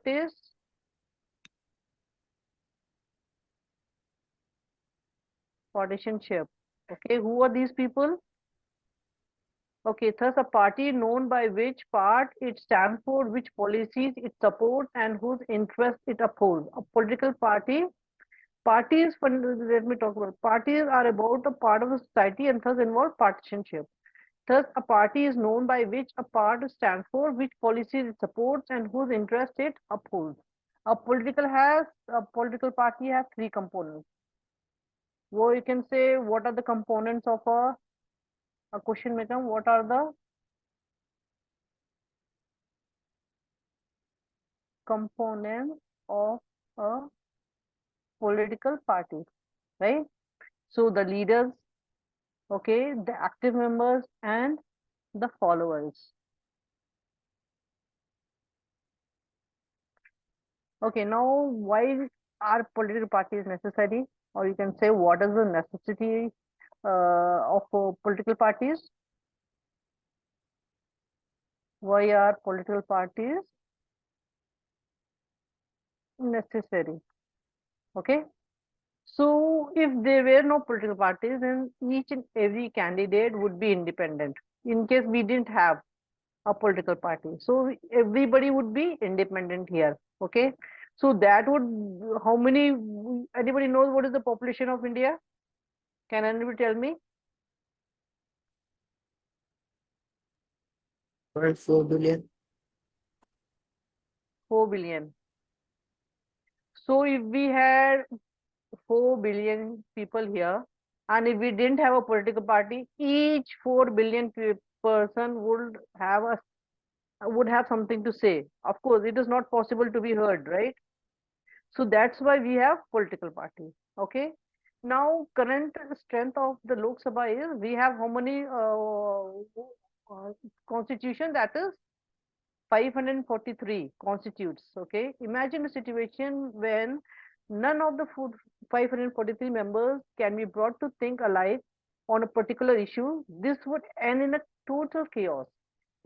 what is partisanship? Okay, who are these people? Okay, thus a party known by which part it stands for, which policies it supports, and whose interests it upholds. A political party. Parties, let me talk about parties are about a part of the society and thus involve partisanship. Thus, a party is known by which a part stands for, which policies it supports, and whose interest it upholds. A political party has three components. Well, you can say what are the components of a question may come. What are the components of a political party, right? So the leaders, okay, the active members, and the followers. Okay, now why are political parties necessary? Or you can say what is the necessity of political parties? Why are political parties necessary? Okay, so if there were no political parties, then each and every candidate would be independent. In case we didn't have a political party, so everybody would be independent here. Okay, so that would, how many, anybody knows what is the population of India? Can anybody tell me? 4 billion. 4 billion. So if we had 4 billion people here, and if we didn't have a political party, each 4 billion person would have something to say. Of course, it is not possible to be heard, right? So that's why we have political party. Okay. Now, current strength of the Lok Sabha is we have how many constitution, that is 543 constitutes. Okay, imagine a situation when none of the 543 members can be brought to think alike on a particular issue. This would end in a total chaos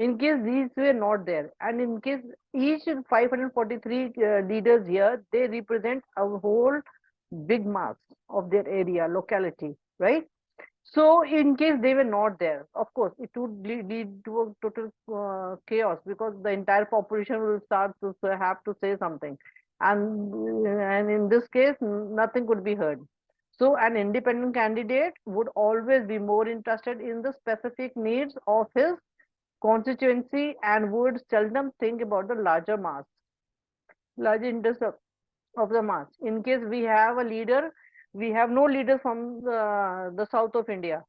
in case these were not there, and in case each 543 leaders here, they represent a whole big mass of their area locality, right? So in case they were not there, of course, it would lead to a total chaos, because the entire population will start to have to say something, and in this case, nothing could be heard. So an independent candidate would always be more interested in the specific needs of his constituency and would seldom think about the larger interest of the mass. In case we have a leader, we have no leader from the south of India,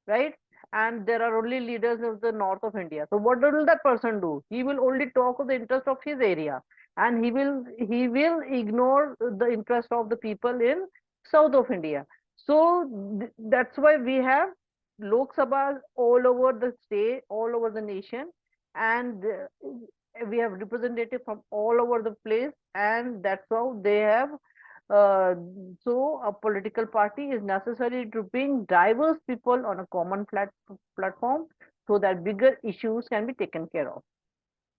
right? And there are only leaders of the north of India. So what will that person do? He will only talk of the interest of his area, and he will ignore the interest of the people in south of India. So that's why we have Lok Sabhas all over the state, all over the nation, and we have representative from all over the place, and that's how they have so a political party is necessary to bring diverse people on a common platform so that bigger issues can be taken care of.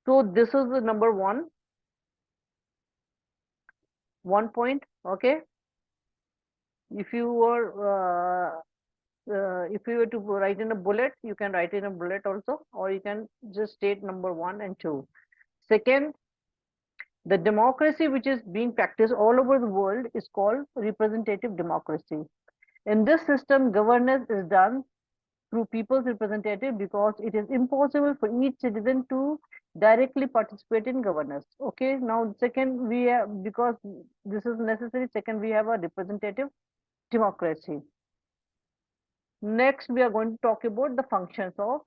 So this is the number one point. Okay, if you were if you were to write in a bullet, you can write in a bullet also, or you can just state number 1 and 2. Second, the democracy which is being practiced all over the world is called representative democracy. In this system, governance is done through people's representative because it is impossible for each citizen to directly participate in governance. Okay, now second, we have, because this is necessary, second, we have a representative democracy. Next, we are going to talk about the functions of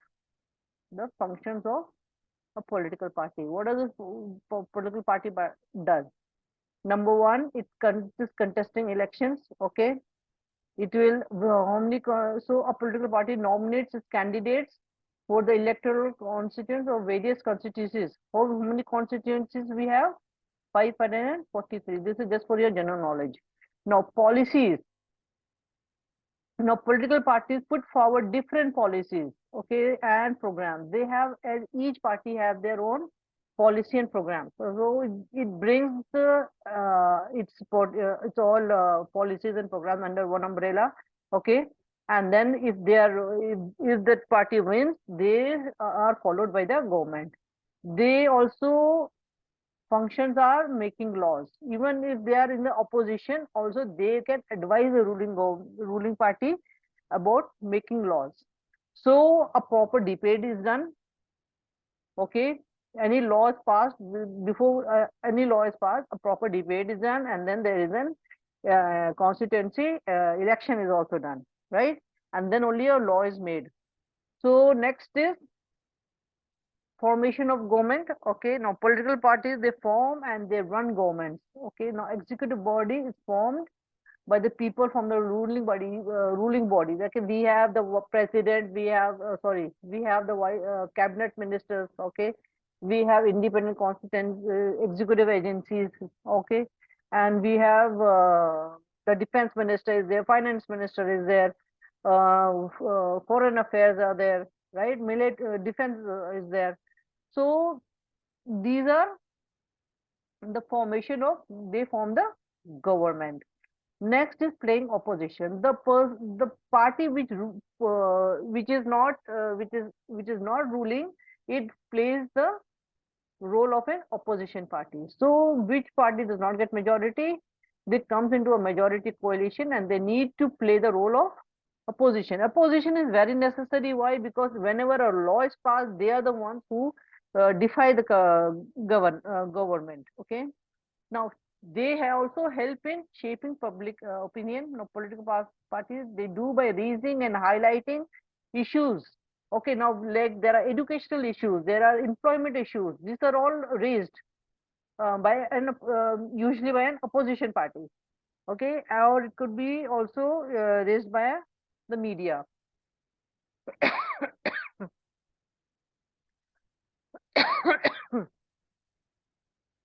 a political party. What does a political party does? Number one, it is contesting elections. Okay, it will so a political party nominates its candidates for the electoral constituents of various constituencies. How many constituencies we have? 543. This is just for your general knowledge. Now policies. Now political parties put forward different policies, okay, and programs. They have, each party have their own policy and programs. So it brings it's all policies and programs under one umbrella. Okay, and then if that party wins, they are followed by the government. They also functions are making laws. Even if they are in the opposition, also they can advise the ruling party about making laws. So a proper debate is done. Okay, any law is passed before any law is passed, a proper debate is done, and then there is an constituency election is also done, right? And then only a law is made. So next is formation of government. Okay, now political parties, they form and they run governments. Okay, now executive body is formed by the people from the ruling body. Like we have the president, we have we have the cabinet ministers. Okay, we have independent constituent executive agencies. Okay, and we have the defense minister is there, finance minister is there, foreign affairs are there, right? Defense is there. So these are the formation of, they form the government. Next is playing opposition. The party which is not ruling, it plays the role of an opposition party. So which party does not get majority, they comes into a majority coalition and they need to play the role of opposition. Opposition is very necessary. Why? Because whenever a law is passed, they are the ones who defy the government. Okay. Now, they have also help in shaping public opinion. Now, political parties, they do by raising and highlighting issues. Okay, now like there are educational issues, there are employment issues. These are all raised by an usually by an opposition party. Okay, or it could be also raised by the media.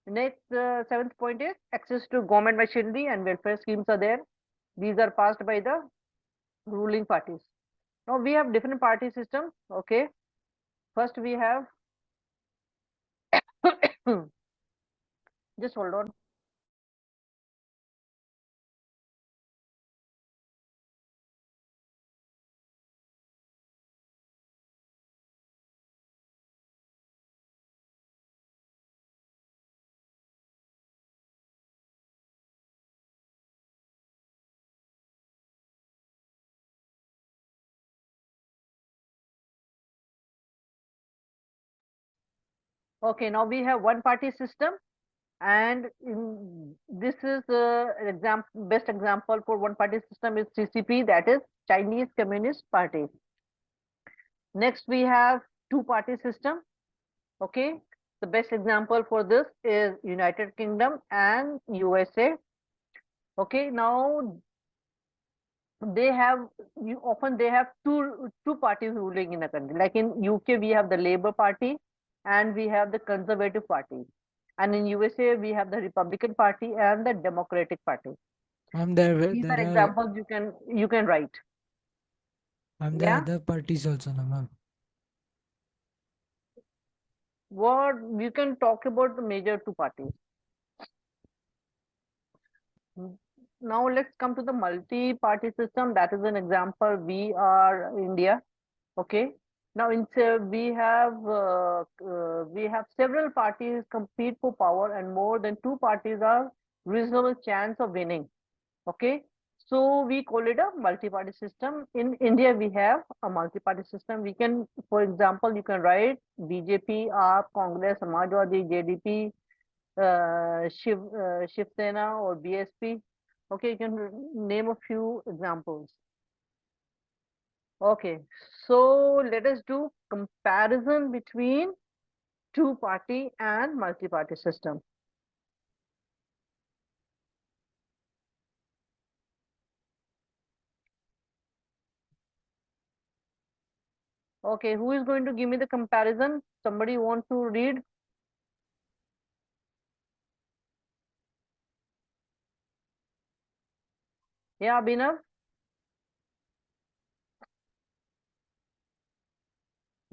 Next, seventh point is access to government machinery and welfare schemes are there. These are passed by the ruling parties. Now we have different party systems. Okay, first we have just hold on. Okay, now we have one party system, and this is an best example for one party system is CCP, that is Chinese Communist Party. Next we have two party system. Okay, the best example for this is United Kingdom and USA. Okay, now they have often they have two parties ruling in a country. Like in UK, we have the Labour Party and we have the Conservative Party, and in USA we have the Republican Party and the Democratic Party. These are There are examples you can write. there are Yeah, other parties also, no, ma'am. what you can talk about the major two parties. Now let's come to the multi-party system. That is an example. We are India. Okay. Now, we have several parties compete for power, and more than two parties are reasonable chance of winning. Okay, so we call it a multi-party system. In India, we have a multi-party system. We can, for example, you can write BJP, AAP, Congress, Samajwadi, JDP, Shiv Sena, or BSP. Okay, you can name a few examples. Okay, so let us do comparison between two party and multi-party system. Okay, who is going to give me the comparison? Somebody want to read? Yeah, Abhinav,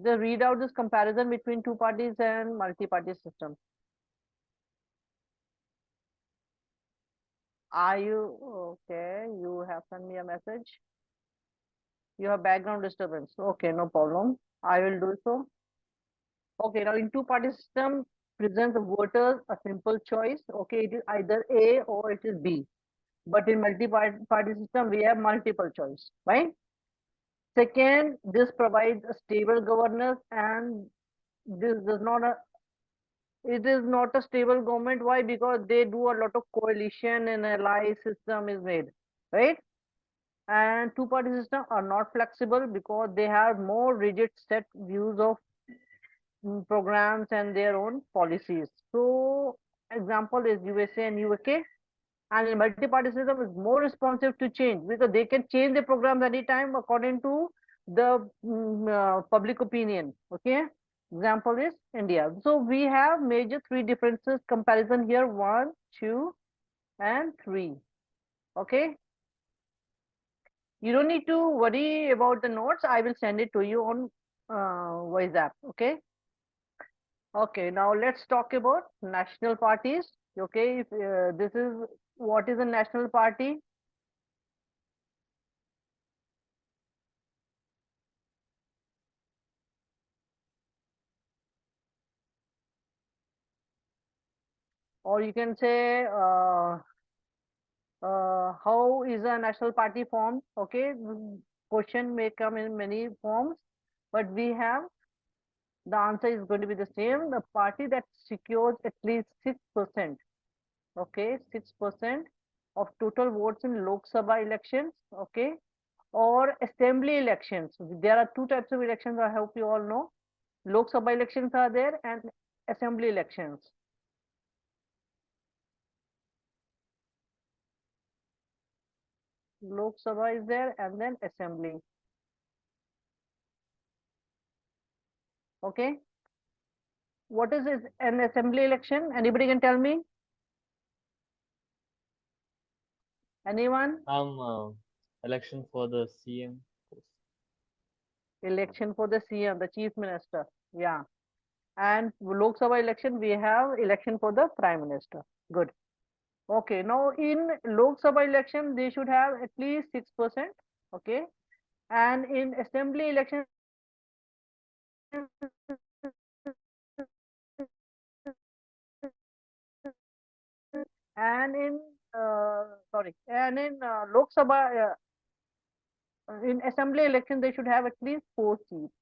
Just read out this comparison between two parties and multi-party system. Are you okay? You have sent me a message. You have background disturbance. Okay, no problem. I will do so. Okay, now in two-party system presents the voters a simple choice. Okay, it is either A or it is B. But in multi-party system, we have multiple choice, right? Second, this provides a stable governance, and this does not it is not a stable government. Why? Because they do a lot of coalition and ally system is made, right? And two-party system are not flexible because they have more rigid set views of programs and their own policies. So example is USA and UK. And in multi-party system is more responsive to change because they can change the programs anytime according to the public opinion. Okay, example is India. So we have major three differences comparison here: 1, 2, and 3. Okay, you don't need to worry about the notes. I will send it to you on WhatsApp. Okay. Okay, now let's talk about national parties. Okay, if, this is what is a national party. Or you can say how is a national party formed? Okay, question may come in many forms, but we have the answer is going to be the same. The party that secures at least 6%, okay, 6% of total votes in Lok Sabha elections, okay, or assembly elections. There are two types of elections. I hope you all know. Lok Sabha elections are there and assembly elections. Lok Sabha is there and then assembly. Okay. What is an assembly election? Anybody can tell me? Anyone? Election for the CM. Election for the CM, the chief minister. Yeah. And Lok Sabha election, we have election for the prime minister. Good. Okay. Now in Lok Sabha election, they should have at least 6%. Okay. And in assembly election, and in sorry, and in Lok Sabha, in assembly election, they should have at least 4 seats.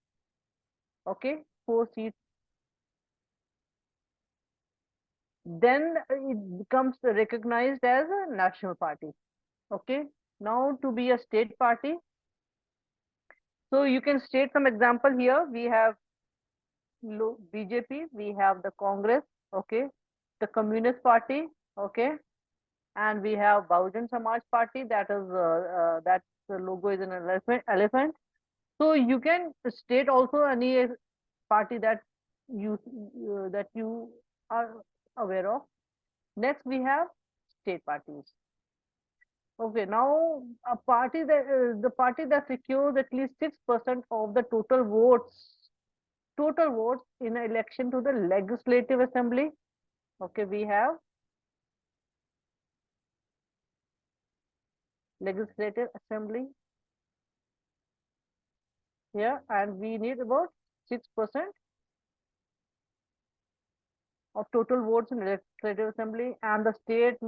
Okay, 4 seats. Then it becomes recognized as a national party. Okay, now to be a state party. So you can state some example here. We have BJP, we have the Congress, okay, the Communist Party, okay, and we have Bahujan Samaj Party. That is that the logo is an elephant. So you can state also any party that you are aware of. Next we have state parties. Okay, now a party that the party that secures at least 6% of the total votes in an election to the legislative assembly. Okay, we have legislative assembly here, and we need about 6% of total votes in legislative assembly, and the state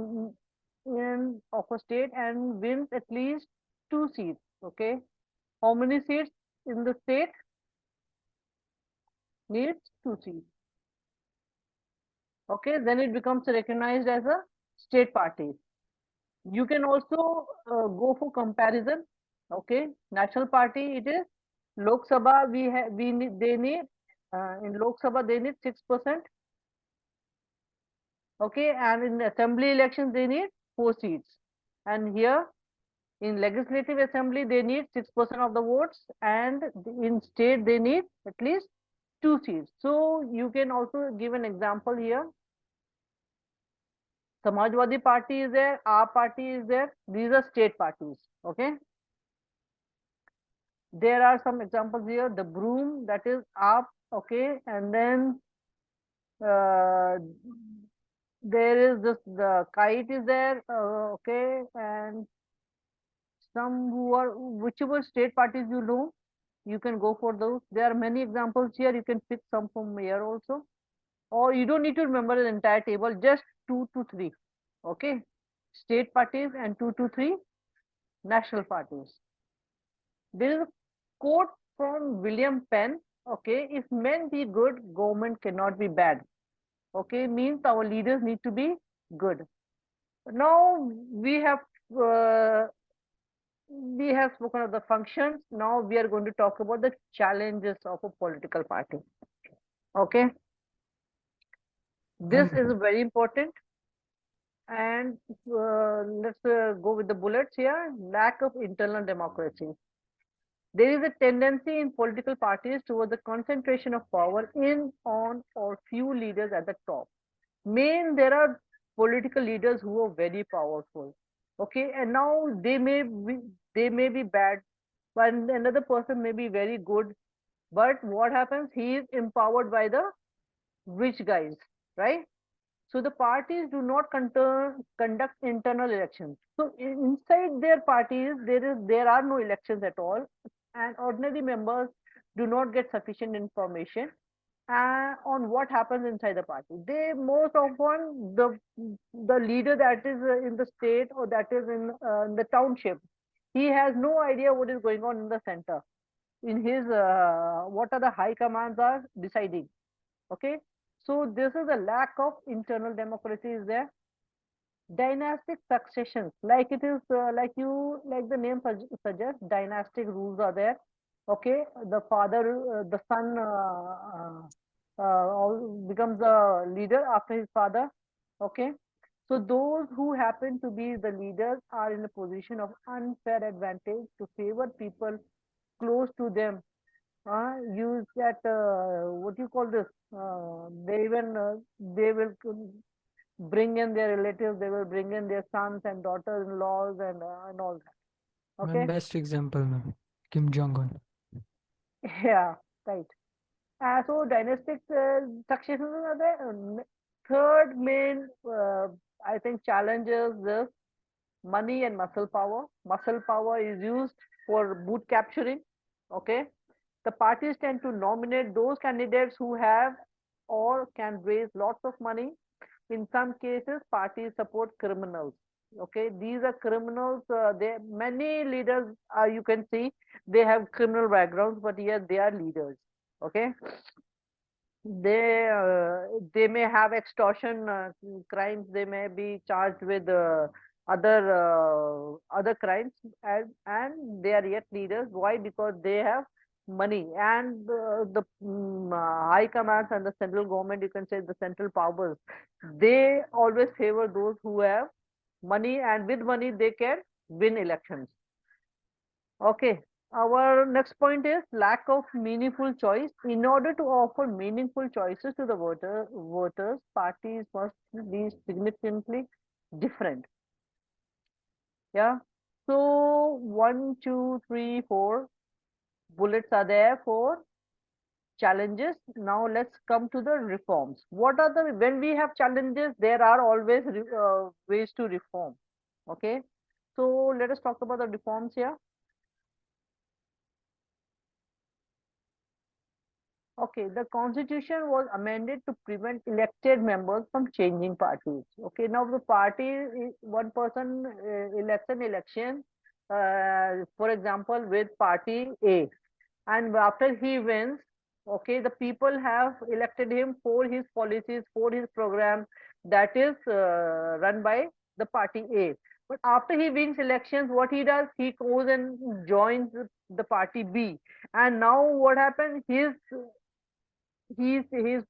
of a state and wins at least 2 seats. Okay, how many seats in the state? Needs 2 seats. Okay, then it becomes recognized as a state party. You can also go for comparison. Okay, national party it is. Lok Sabha we need they need in Lok Sabha they need 6%. Okay, and in assembly elections they need 4 seats, and here in legislative assembly they need 6% of the votes, and in state they need at least 2 seats. So you can also give an example here. Samajwadi Party is there, our party is there. These are state parties. Okay. There are some examples here. The broom, that is up, okay, and then uh, there is this, the kite is there, okay, and some who are, whichever state parties you know, you can go for those. There are many examples here. You can pick some from here also, or you don't need to remember the entire table. Just 2 to 3, okay, state parties and 2 to 3 national parties. There is a quote from William Penn. Okay, if men be good, government cannot be bad. Okay, means our leaders need to be good. Now uh, we have spoken of the functions. Now we are going to talk about the challenges of a political party. Okay, this Ma'am, is very important. And let's go with the bullets here. Lack of internal democracy. There is a tendency in political parties towards the concentration of power in on or few leaders at the top. There are political leaders who are very powerful. Okay, and now they may be bad, but another person may be very good. But what happens? He is empowered by the rich guys, right? So the parties do not conduct internal elections. So inside their parties, there are no elections at all, and ordinary members do not get sufficient information on what happens inside the party. They most often, the leader that is in the state, or that is in the township, he has no idea what is going on in the center. In his what are the high commands are deciding. Okay, so this is a lack of internal democracy is there. Dynastic successions, like it is like the name suggests, dynastic rules are there. Okay, the father, the son becomes the leader after his father. Okay, so those who happen to be the leaders are in a position of unfair advantage to favor people close to them. Use that, what you call this, they will bring in their relatives, they will bring in their sons and daughters-in-laws and all that. ma'am, Okay, best example, ma'am. Kim Jong-un. yeah, right. So dynastic successions are there. Third main, I think, challenge is this: money and muscle power. Muscle power is used for boot capturing. Okay, the parties tend to nominate those candidates who have or can raise lots of money. In some cases, parties support criminals. Okay, these are criminals. Many leaders, you can see, they have criminal backgrounds, but yet they are leaders. Okay, they may have extortion crimes. They may be charged with other crimes, and they are yet leaders. Why? Because they have money, and the high commands and the central government, you can say the central powers, they always favor those who have money, and with money they can win elections. Okay, our next point is lack of meaningful choice. In order to offer meaningful choices to the voters, parties must be significantly different. Yeah. So 1, 2, 3, 4 bullets are there for challenges. Now let's come to the reforms. What are the, when we have challenges, there are always ways to reform. Okay. So let us talk about the reforms here. Okay, the constitution was amended to prevent elected members from changing parties. Okay, now the party, one person elects an election, for example, with party A, and after he wins, okay, the people have elected him for his policies, for his program that is run by the party A. But after he wins elections, what he does, he goes and joins the party B. And now what happened? His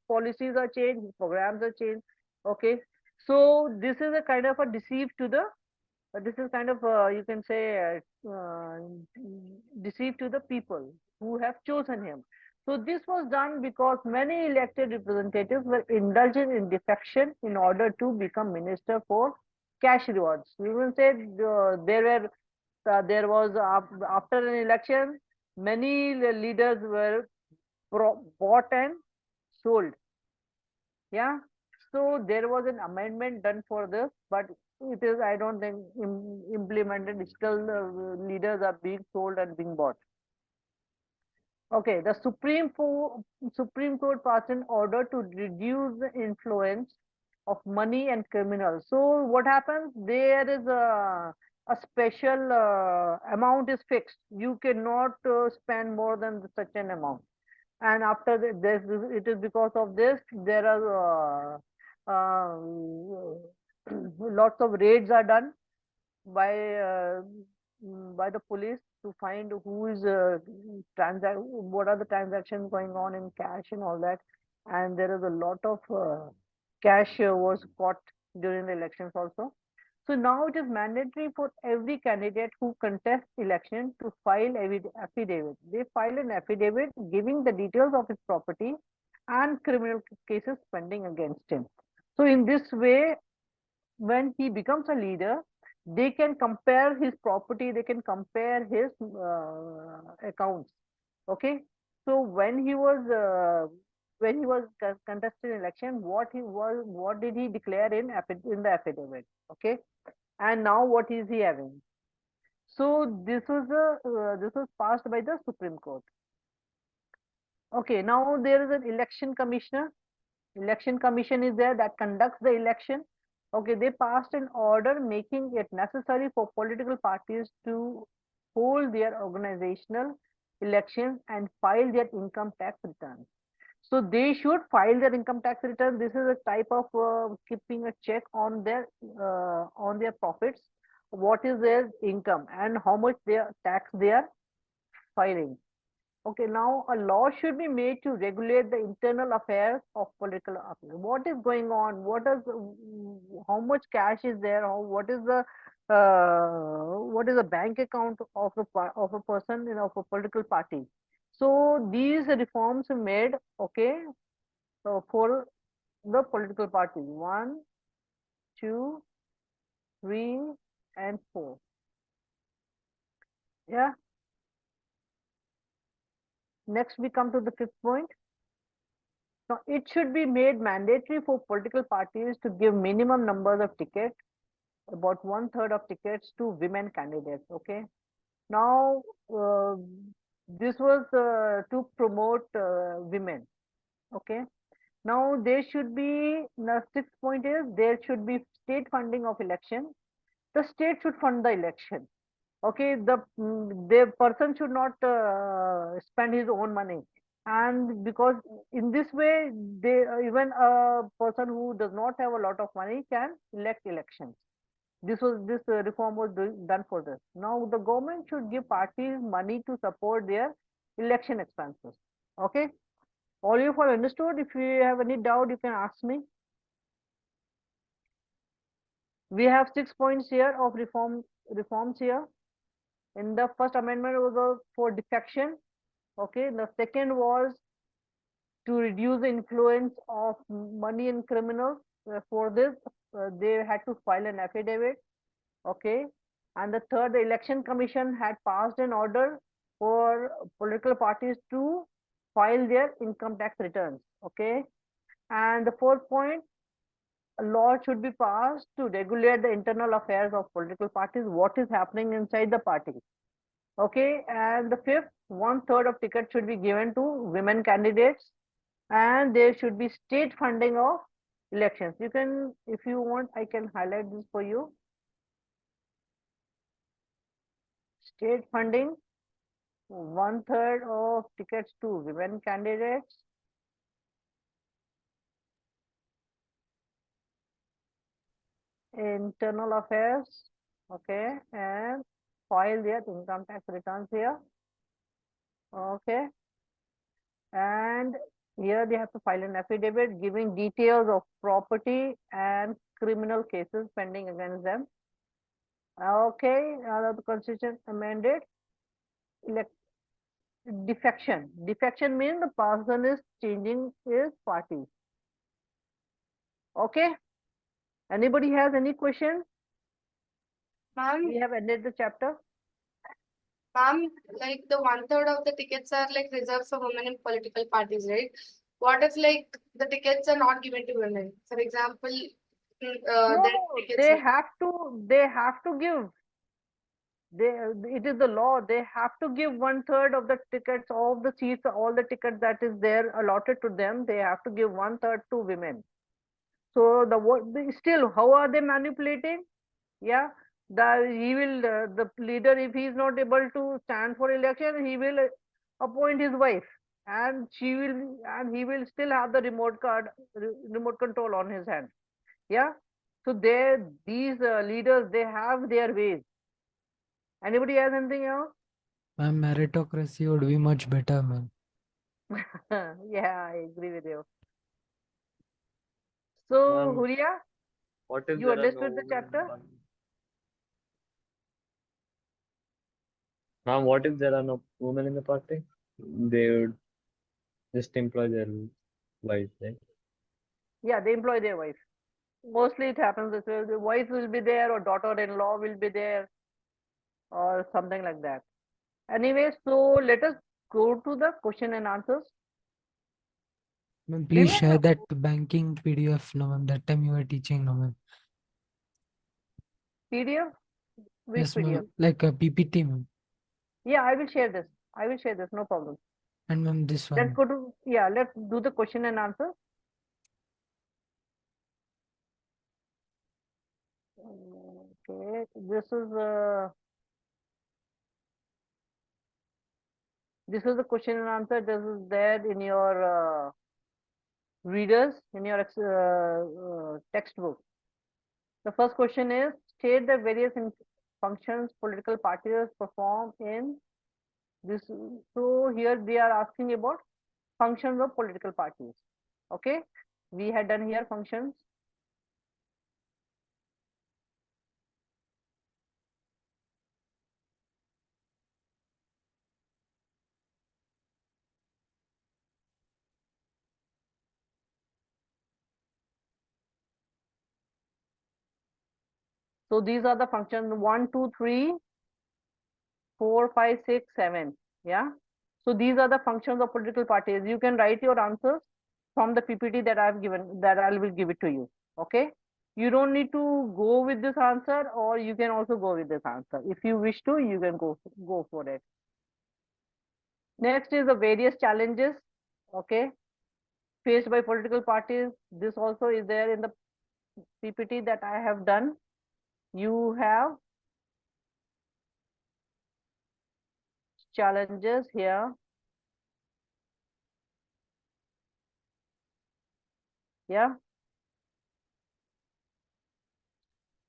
policies are changed, his programs are changed. Okay, so this is a kind of a deceive to the this is kind of you can say deceive to the people who have chosen him. So this was done because many elected representatives were indulging in defection in order to become minister for cash rewards. You can say there was after an election, Many leaders were bought and sold. Yeah. So there was an amendment done for this, but it is, I don't think, implemented. Still, leaders are being sold and being bought. Okay, the Supreme Court passed an order to reduce the influence of money and criminals. So what happens? There is a special amount is fixed. You cannot spend more than such an amount. And after this, it is because of this there are lots of raids are done by by the police to find who is what are the transactions going on in cash and all that. And there is a lot of cash was caught during the elections also. So now it is mandatory for every candidate who contests election to file affidavit. They file an affidavit giving the details of his property and criminal cases pending against him. So in this way, when he becomes a leader, they can compare his property, they can compare his accounts. Okay, so when he was contesting election, what did he declare in the affidavit? Okay, and now what is he having? So this was passed by the Supreme Court. Okay, now there is an election commissioner. Election commission is there that conducts the election. Okay, they passed an order making it necessary for political parties to hold their organizational elections and file their income tax returns. So they should file their income tax return. This is a type of keeping a check on their profits. What is their income and how much their tax they are filing. Okay, now a law should be made to regulate the internal affairs of political affairs. What is going on? How much cash is there? What is the bank account of a person, of a political party? So these reforms are made, okay, for the political party. 1, 2, 3, and 4. Yeah. Next, we come to the 5th point. Now, it should be made mandatory for political parties to give minimum numbers of tickets, about 1/3 of tickets to women candidates. Okay. Now, this was to promote women. Okay. Now, there should be, the 6th point is there should be state funding of election. The state should fund the election. Okay, the person should not spend his own money, and because in this way they even a person who does not have a lot of money can elect elections. This reform was done for this. Now the government should give parties money to support their election expenses. Okay, all you have understood. If you have any doubt, you can ask me. We have 6 points here of reforms here. In the first amendment was for defection. Okay, the second was to reduce the influence of money and criminals. For this, they had to file an affidavit. Okay, and the third, the election commission had passed an order for political parties to file their income tax returns. Okay, and the fourth point, a law should be passed to regulate the internal affairs of political parties, what is happening inside the party. Okay, and the 5th, 1/3 of tickets should be given to women candidates, and there should be state funding of elections. You can, if you want, I can highlight this for you. State funding, 1/3 of tickets to women candidates. Internal affairs, okay, and file their income tax returns here. Okay, and here they have to file an affidavit giving details of property and criminal cases pending against them. Okay, the constitution amended. Defection. Defection means the person is changing his party. Okay. Anybody has any question? We have ended the chapter. Ma'am, like the 1/3 of the tickets are like reserved for women in political parties, right? What if like the tickets are not given to women? For example, No, there no, tickets. they have to give. It is the law. They have to give 1/3 of the tickets, of the seats, all the tickets that is there allotted to them. They have to give 1/3 to women. So still, how are they manipulating? Yeah, the leader, if he is not able to stand for election, he will appoint his wife, and he will still have the remote control on his hand. Yeah, so these leaders, they have their ways. Anybody has anything else? Ma'am, meritocracy would be much better, ma'am. Yeah, I agree with you. So, Ma'am, Huria, what if you there are no understood the women in the chapter? party? Ma'am, what if there are no women in the party? They would just employ their wives, right? Yeah, they employ their wife. Mostly it happens this way. The wife will be there, or daughter-in-law will be there, or something like that. Anyway, so let us go to the question and answers. Ma'am, please share Remember, that banking PDF, no, ma'am. That time you were teaching, no, ma'am. PDF? Which Yes, PDF? ma'am. Like a PPT, ma'am. Yeah, I will share this. I will share this, no problem. And ma'am, this Let's one. go to, yeah, let's do the question and answer. Okay, this is the question and answer. This is there in your readers, in your textbook. The first question is, state the various functions political parties perform in this. So here they are asking about functions of political parties. Okay, we had done here functions. So these are the functions 1, 2, 3, 4, 5, 6, 7. Yeah. So these are the functions of political parties. You can write your answers from the PPT that I've given, that I will give it to you. Okay. You don't need to go with this answer, or you can also go with this answer. If you wish to, you can go for it. Next is the various challenges. Okay. Faced by political parties. This also is there in the PPT that I have done. You have challenges here. Yeah,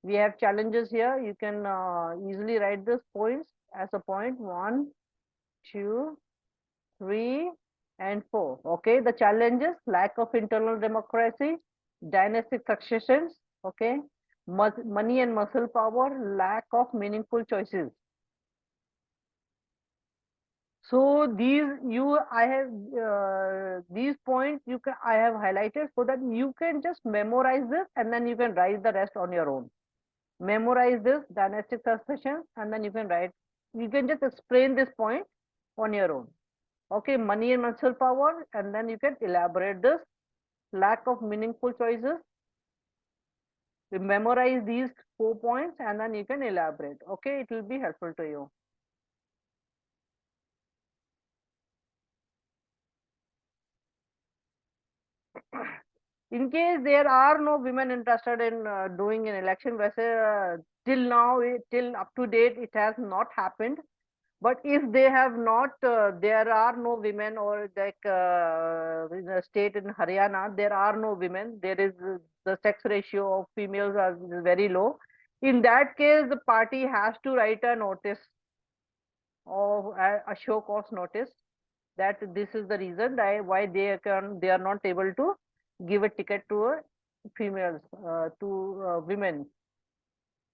we have challenges here. You can easily write this points as a point 1, 2, 3, and 4. Okay, the challenges: lack of internal democracy, dynastic successions. Okay, money and muscle power, lack of meaningful choices. So I have these points I have highlighted so that you can just memorize this, and then you can write the rest on your own. Memorize this dynastic succession, and then you can write. You can just explain this point on your own. Okay, money and muscle power, and then you can elaborate this. Lack of meaningful choices. You memorize these 4 points, and then you can elaborate. Okay, it will be helpful to you. In case there are no women interested in doing an election, till now, till up to date, it has not happened. But if they have not, there are no women, or like in the state in Haryana, there are no women. There is the sex ratio of females are very low. In that case, the party has to write a notice, or a show cause notice, that this is the reason why they are not able to give a ticket to females, to women.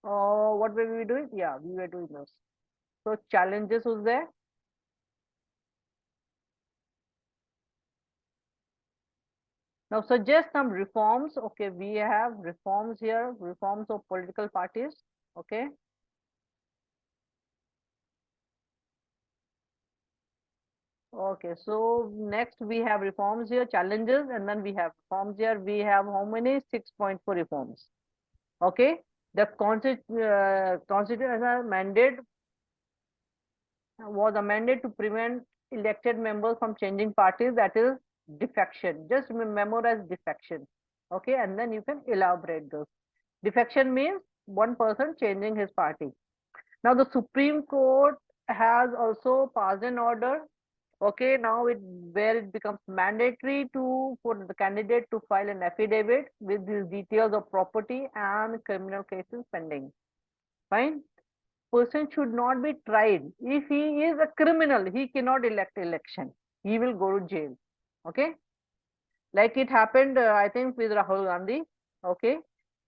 What were we doing? Yeah, we were doing this. So challenges was there. Now suggest some reforms. Okay, we have reforms here, reforms of political parties. Okay. Okay, so next we have reforms here, challenges, and then we have reforms here. We have how many? 6.4 reforms. Okay, the constitutional mandate was amended to prevent elected members from changing parties, that is defection. Just memorize defection. Okay, and then you can elaborate this. Defection means one person changing his party. Now the Supreme Court has also passed an order. Okay, now where it becomes mandatory for the candidate to file an affidavit with his details of property and criminal cases pending. Fine. Person should not be tried. If he is a criminal, he cannot elect election. He will go to jail. Okay. Like it happened, I think, with Rahul Gandhi. Okay.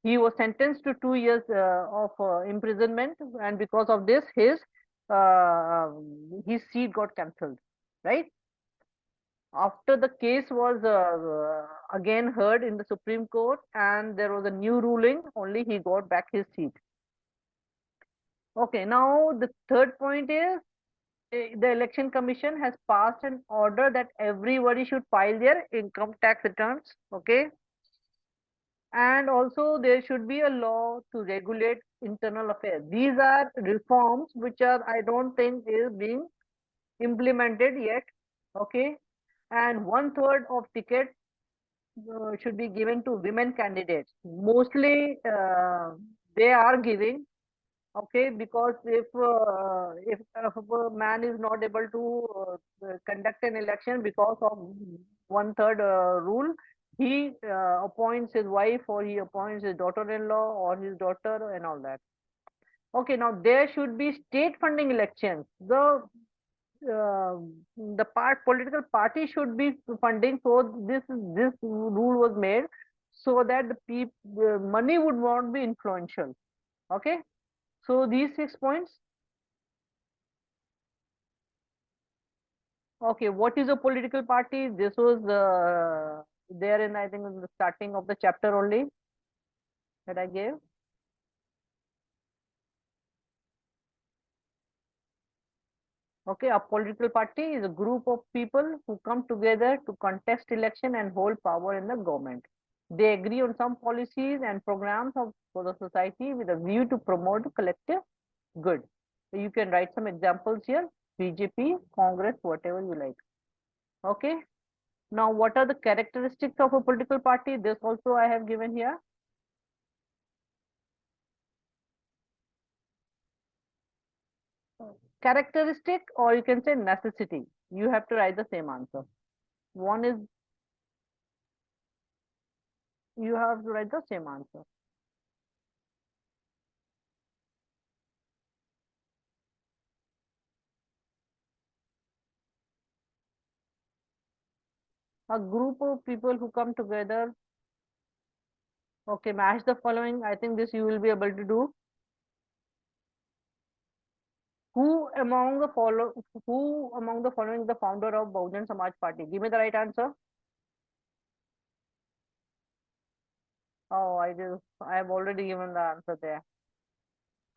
He was sentenced to 2 years of imprisonment, and because of this, his seat got cancelled. Right. After the case was again heard in the Supreme Court and there was a new ruling, only he got back his seat. Okay, now the third point is the Election Commission has passed an order that everybody should file their income tax returns. Okay, and also there should be a law to regulate internal affairs. These are reforms which are, I don't think, is being implemented yet. Okay, and 1/3 of tickets should be given to women candidates. Mostly they are giving, okay, because if a man is not able to conduct an election because of 1/3 rule, he appoints his wife or he appoints his daughter-in-law or his daughter and all that. Okay, now there should be state funding elections. The political party should be funding. So this rule was made so that the money would not be influential. Okay, so these 6 points. Okay, what is a political party? This was there in, I think, in the starting of the chapter only that I gave. Okay, a political party is a group of people who come together to contest election and hold power in the government. They agree on some policies and programs for the society with a view to promote collective good. So you can write some examples here: BJP, Congress, whatever you like. Okay. Now, what are the characteristics of a political party? This also I have given here. Characteristic, or you can say necessity. You have to write the same answer. One is, you have to write the same answer. A group of people who come together. Okay, match the following. I think this you will be able to do. Who among the following is the founder of Bahujan Samaj Party? Give me the right answer. Oh, I have already given the answer there.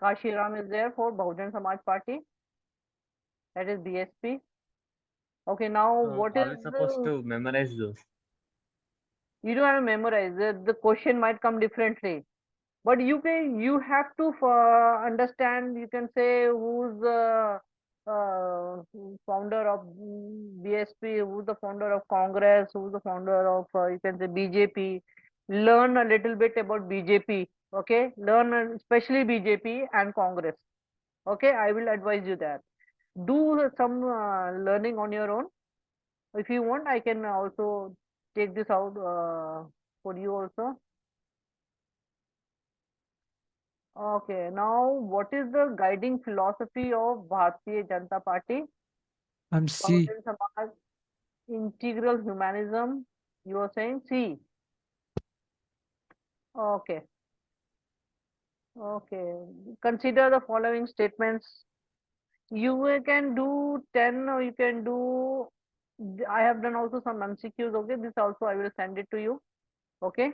Kashi Ram is there for Bahujan Samaj Party. That is BSP. Okay, now what Are we is supposed to memorize those? You don't have to memorize. The question might come differently, but you have to understand. You can say who's the founder of BSP, who's the founder of Congress, who's the founder of you can say BJP. Learn a little bit about BJP. Okay, learn especially BJP and Congress. Okay, I will advise you that. Do some learning on your own. If you want, I can also take this out for you also. Okay, now what is the guiding philosophy of Bharatiya Janata Party? C. Bahujan Samaj, integral humanism. You are saying C. Okay. Okay. Consider the following statements. You can do 10 or you can do. I have done also some MCQs. Okay, this also I will send it to you. Okay.